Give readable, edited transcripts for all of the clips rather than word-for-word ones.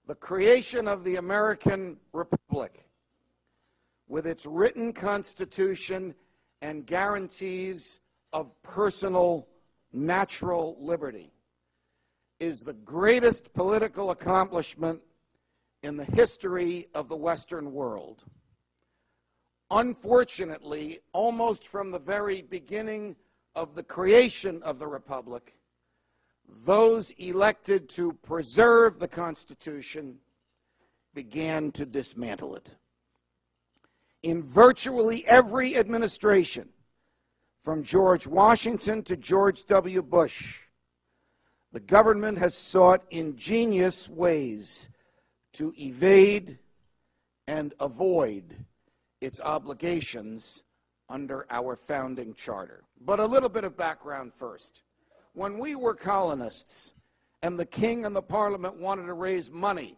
The creation of the American Republic, with its written constitution and guarantees of personal, natural liberty, is the greatest political accomplishment in the history of the Western world. Unfortunately, almost from the very beginning of the creation of the Republic, those elected to preserve the Constitution began to dismantle it. In virtually every administration, from George Washington to George W. Bush, the government has sought ingenious ways to evade and avoid its obligations under our founding charter. But a little bit of background first. When we were colonists and the king and the parliament wanted to raise money,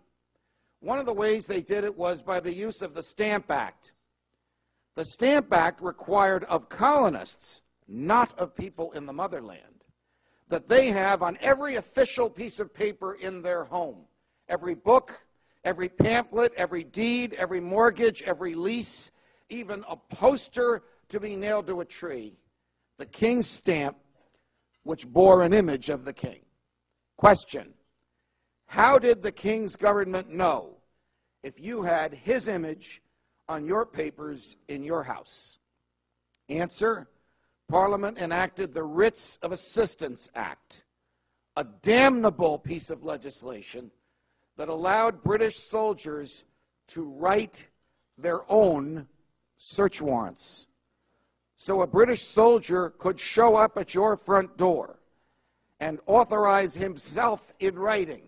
one of the ways they did it was by the use of the Stamp Act. The Stamp Act required of colonists, not of people in the motherland, that they have on every official piece of paper in their home, every book, every pamphlet, every deed, every mortgage, every lease, even a poster to be nailed to a tree, the king's stamp, which bore an image of the king. Question: how did the king's government know if you had his image on your papers in your house? Answer: Parliament enacted the Writs of Assistance Act, a damnable piece of legislation that allowed British soldiers to write their own search warrants. So a British soldier could show up at your front door and authorize himself in writing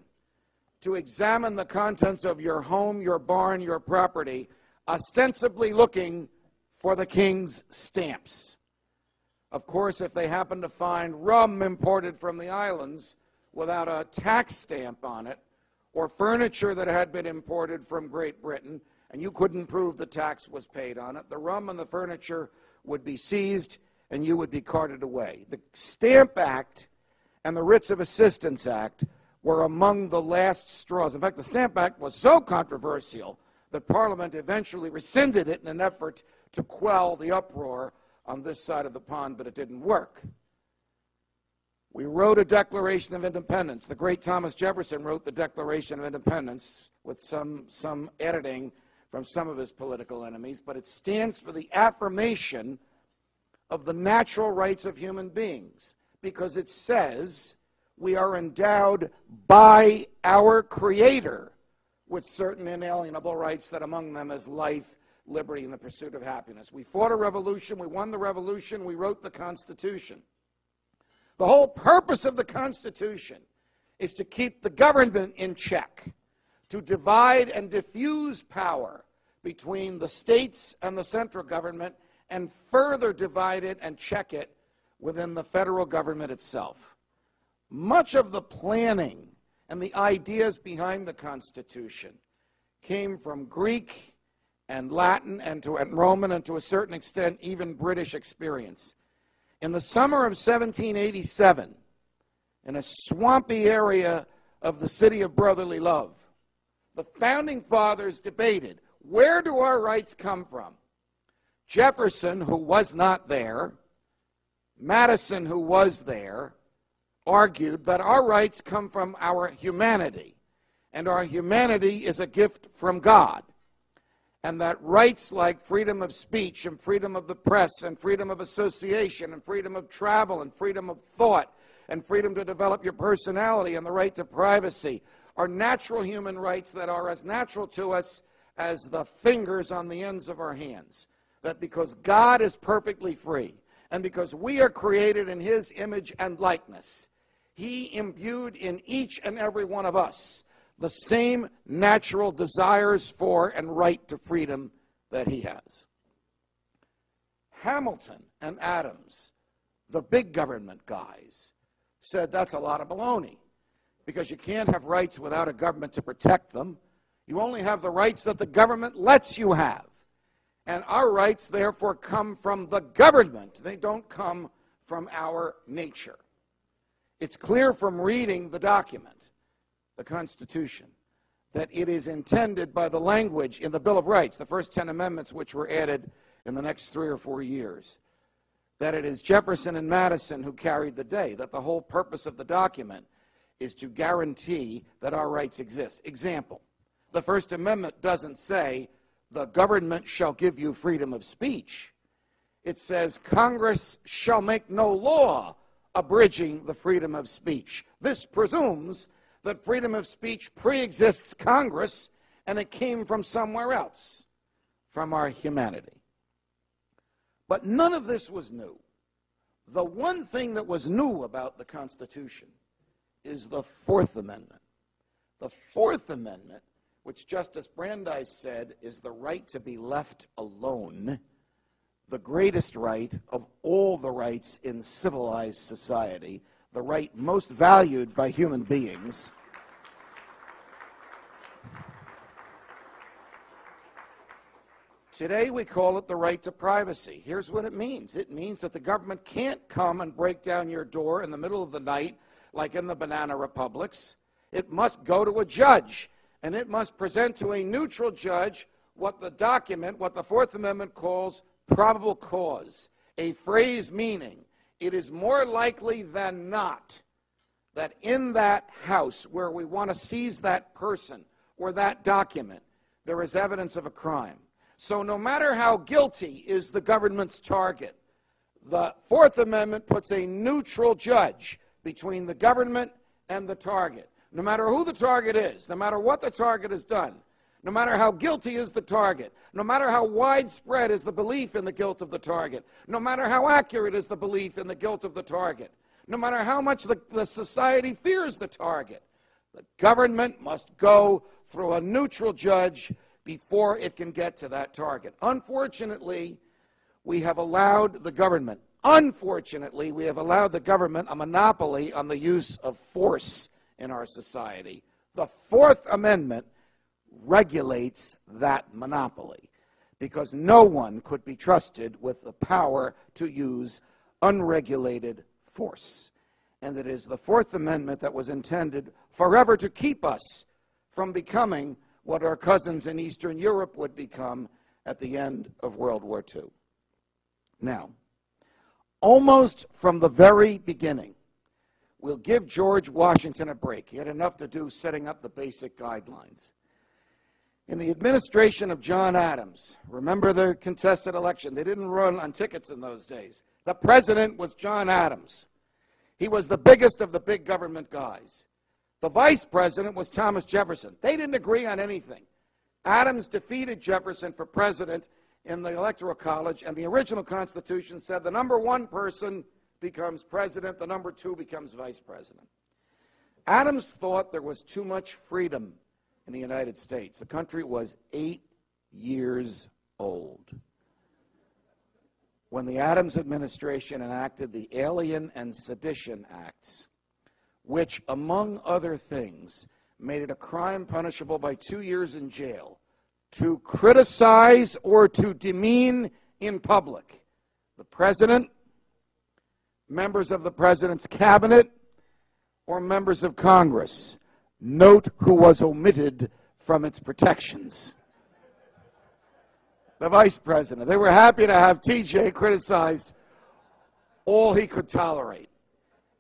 to examine the contents of your home, your barn, your property, ostensibly looking for the king's stamps. Of course, if they happened to find rum imported from the islands without a tax stamp on it, or furniture that had been imported from Great Britain, and you couldn't prove the tax was paid on it, the rum and the furniture would be seized and you would be carted away. The Stamp Act and the Writs of Assistance Act were among the last straws. In fact, the Stamp Act was so controversial that Parliament eventually rescinded it in an effort to quell the uproar on this side of the pond, but it didn't work. We wrote a Declaration of Independence. The great Thomas Jefferson wrote the Declaration of Independence with some editing from some of his political enemies, but it stands for the affirmation of the natural rights of human beings, because it says we are endowed by our Creator with certain inalienable rights, that among them is life, liberty, and the pursuit of happiness. We fought a revolution, we won the revolution, we wrote the Constitution. The whole purpose of the Constitution is to keep the government in check, to divide and diffuse power between the states and the central government, and further divide it and check it within the federal government itself. Much of the planning and the ideas behind the Constitution came from Greek and Latin and Roman, and to a certain extent even British experience. In the summer of 1787, in a swampy area of the city of brotherly love, the founding fathers debated, where do our rights come from? Jefferson, who was not there, Madison, who was there, argued that our rights come from our humanity, and our humanity is a gift from God, and that rights like freedom of speech and freedom of the press and freedom of association and freedom of travel and freedom of thought and freedom to develop your personality and the right to privacy are natural human rights that are as natural to us as the fingers on the ends of our hands. That because God is perfectly free, and because we are created in His image and likeness, He imbued in each and every one of us the same natural desires for and right to freedom that he has. Hamilton and Adams, the big government guys, said that's a lot of baloney, because you can't have rights without a government to protect them. You only have the rights that the government lets you have. And our rights, therefore, come from the government. They don't come from our nature. It's clear from reading the document, the Constitution, that it is intended by the language in the Bill of Rights, the first 10 amendments which were added in the next 3 or 4 years, that it is Jefferson and Madison who carried the day, that the whole purpose of the document is to guarantee that our rights exist. Example, the First Amendment doesn't say the government shall give you freedom of speech. It says Congress shall make no law abridging the freedom of speech. This presumes that freedom of speech pre-exists Congress and it came from somewhere else, from our humanity. But none of this was new. The one thing that was new about the Constitution is the Fourth Amendment. The Fourth Amendment, which Justice Brandeis said is the right to be left alone, the greatest right of all the rights in civilized society, the right most valued by human beings. Today we call it the right to privacy. Here's what it means. It means that the government can't come and break down your door in the middle of the night like in the banana republics. It must go to a judge, and it must present to a neutral judge what the Fourth Amendment calls probable cause, a phrase meaning it is more likely than not that in that house where we want to seize that person or that document, there is evidence of a crime. So no matter how guilty is the government's target, the Fourth Amendment puts a neutral judge between the government and the target. No matter who the target is, no matter what the target has done, no matter how guilty is the target, no matter how widespread is the belief in the guilt of the target, no matter how accurate is the belief in the guilt of the target, no matter how much the society fears the target, the government must go through a neutral judge before it can get to that target. Unfortunately, we have allowed the government a monopoly on the use of force in our society. The Fourth Amendment regulates that monopoly because no one could be trusted with the power to use unregulated force. And it is the Fourth Amendment that was intended forever to keep us from becoming what our cousins in Eastern Europe would become at the end of World War II. Now, almost from the very beginning, we'll give George Washington a break. He had enough to do setting up the basic guidelines. In the administration of John Adams, remember the contested election, they didn't run on tickets in those days. The president was John Adams. He was the biggest of the big government guys. The vice president was Thomas Jefferson. They didn't agree on anything. Adams defeated Jefferson for president in the Electoral College, and the original Constitution said the number one person becomes president, the number two becomes vice president. Adams thought there was too much freedom in the United States. The country was 8 years old when the Adams administration enacted the Alien and Sedition Acts, which, among other things, made it a crime punishable by 2 years in jail to criticize or to demean in public the president, members of the president's cabinet, or members of Congress. Note who was omitted from its protections. The vice president. They were happy to have TJ criticized all he could tolerate.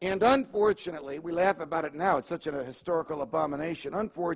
And unfortunately, we laugh about it now, it's such a historical abomination. Unfortunately,